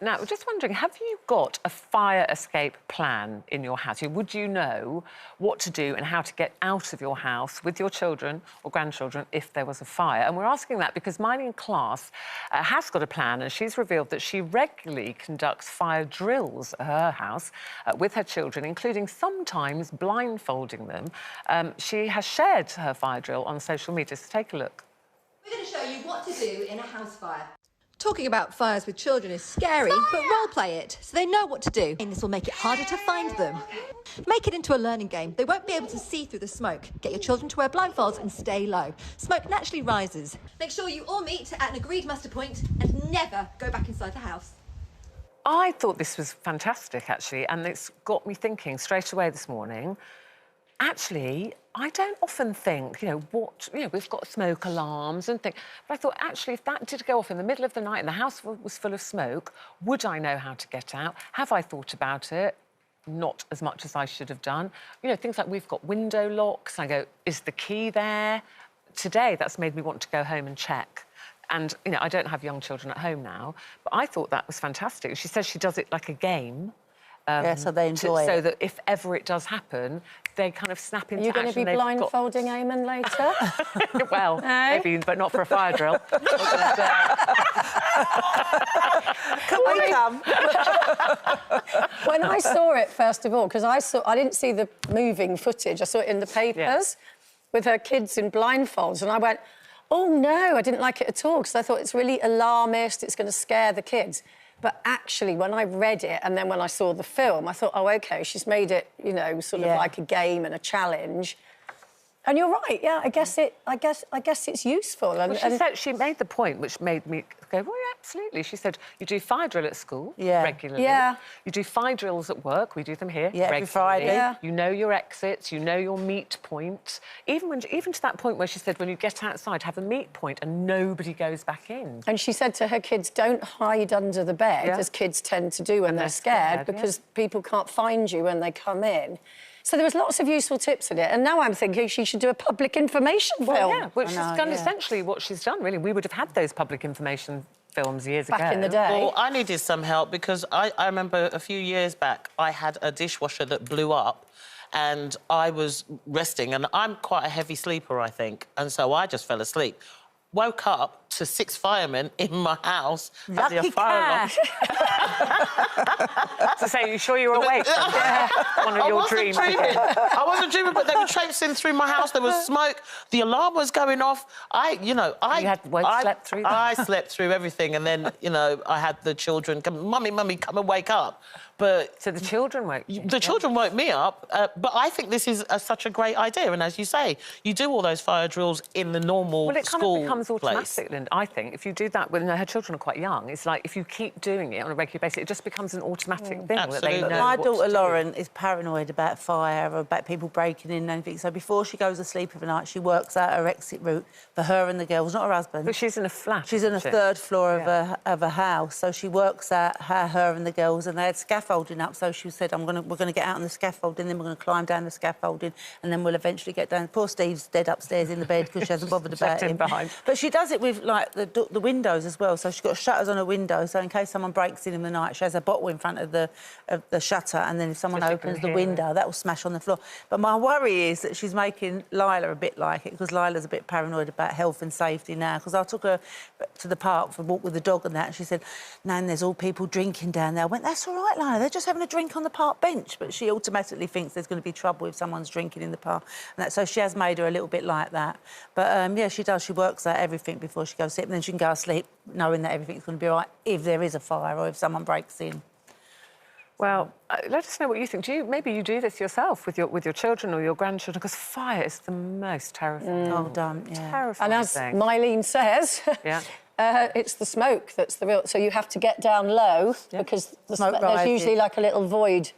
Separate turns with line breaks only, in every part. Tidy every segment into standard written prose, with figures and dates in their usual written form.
Now, we're just wondering, have you got a fire escape plan in your house? Would you know what to do and how to get out of your house with your children or grandchildren if there was a fire? And we're asking that because Myleene Klass has got a plan, and she's revealed that she regularly conducts fire drills at her house with her children, including sometimes blindfolding them. She has shared her fire drill on social media, so take a look.
We're going to show you what to do in a house fire. Talking about fires with children is scary, but role play it so they know what to do. And this will make it harder to find them. Make it into a learning game. They won't be able to see through the smoke. Get your children to wear blindfolds and stay low. Smoke naturally rises. Make sure you all meet at an agreed muster point and never go back inside the house.
I thought this was fantastic, actually, and it's got me thinking straight away this morning. Actually, I don't often think, we've got smoke alarms and things, but I thought, actually, if that did go off in the middle of the night and the house was full of smoke, would I know how to get out? Have I thought about it? Not as much as I should have done. Things like we've got window locks. I go, is the key there? Today, that's made me want to go home and check. And, I don't have young children at home now, but I thought that was fantastic. She says she does it like a game.
Yeah, so they enjoy it.
So that if ever it does happen, they kind of snap into action.
Are you going to be blindfolding Eamon later?
Well, maybe, but not for a fire drill.
Can we come?
When I saw it, first of all, because I didn't see the moving footage, I saw it in the papers with her kids in blindfolds, and I went, oh, no, I didn't like it at all, because I thought it's really alarmist, it's going to scare the kids. But actually, when I read it and then when I saw the film, I thought, oh, OK, she's made it, sort of like a game and a challenge. And you're right, yeah, I guess it's useful. And,
well, she said she made the point, which made me go, well, yeah, absolutely. She said, you do fire drill at school regularly.
Yeah.
You do fire drills at work. We do them here
regularly. Every Friday.
Yeah.
You know your exits. You know your meet point. Even to that point where she said, when you get outside, have a meet point and nobody goes back in.
And she said to her kids, don't hide under the bed, as kids tend to do when they're scared, because people can't find you when they come in. So there was lots of useful tips in it, and now I'm thinking she should do a public information film.
Yeah, which is essentially what she's done, really. We would have had those public information films years ago.
Back in the day.
Well, I needed some help because I remember a few years back I had a dishwasher that blew up and I was resting, and I'm quite a heavy sleeper, I think, and so I just fell asleep. Woke up to 6 firemen in my house.
Lucky cat.
So say, you sure you were awake? One of your dreams.
I wasn't dreaming, but they were traipsing through my house. There was smoke. The alarm was going off. I
slept through that?
I slept through everything, and then, I had the children come, Mummy, come and wake up. But
so the children woke you?
The children woke me up, but I think this is such a great idea. And as you say, you do all those fire drills in the normal school.
Well, it kind of becomes automatic, Linda, I think. If you do that when her children are quite young, it's like if you keep doing it on a regular basis, it just becomes an automatic thing that they know.
My daughter Lauren is paranoid about fire or about people breaking in and anything. So before she goes to sleep every night, she works out her exit route for her and the girls, not her husband.
But she's in a flat.
She's on the 3rd floor of a house, so she works out how her and the girls, and they had scaffolding up. So she said, we're going to get out on the scaffolding, then we're going to climb down the scaffolding, and then we'll eventually get down. Poor Steve's dead upstairs in the bed because she hasn't bothered about him. But she does it with, like, the windows as well. So she's got shutters on her window, so in case someone breaks in the night, she has a bottle in front of the shutter, and then if someone opens the window, that will smash on the floor. But my worry is that she's making Lila a bit like it, because Lila's a bit paranoid about health and safety now, because I took her to the park for a walk with the dog and that, and she said, Nan, there's all people drinking down there. I went, that's all right, Lila, they're just having a drink on the park bench. But she automatically thinks there's going to be trouble if someone's drinking in the park. And so she has made her a little bit like that. But, yeah, she does. She works out everything before she goes to sleep, and then she can go to sleep knowing that everything's going to be all right if there is a fire or if someone breaks in.
Well, let us know what you think. Maybe you do this yourself with your children or your grandchildren, because fire is the most terrifying.
Oh, damn, yeah.
Terrifying.
And as Myleene says... it's the smoke that's the real... So you have to get down low because there's usually like a little void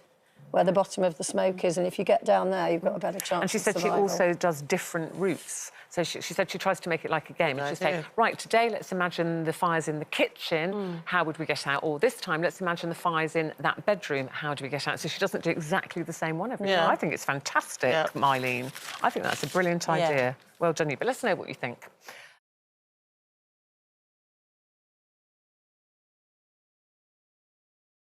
where the bottom of the smoke is, and if you get down there, you've got a better chance.
And she said she also does different routes. So she said she tries to make it like a game. She'd say, right, today let's imagine the fire's in the kitchen. How would we get out? Or this time, let's imagine the fire's in that bedroom. How do we get out? So she doesn't do exactly the same one every time. I think it's fantastic, Myleene. I think that's a brilliant idea. Well done, you. But let us know what you think.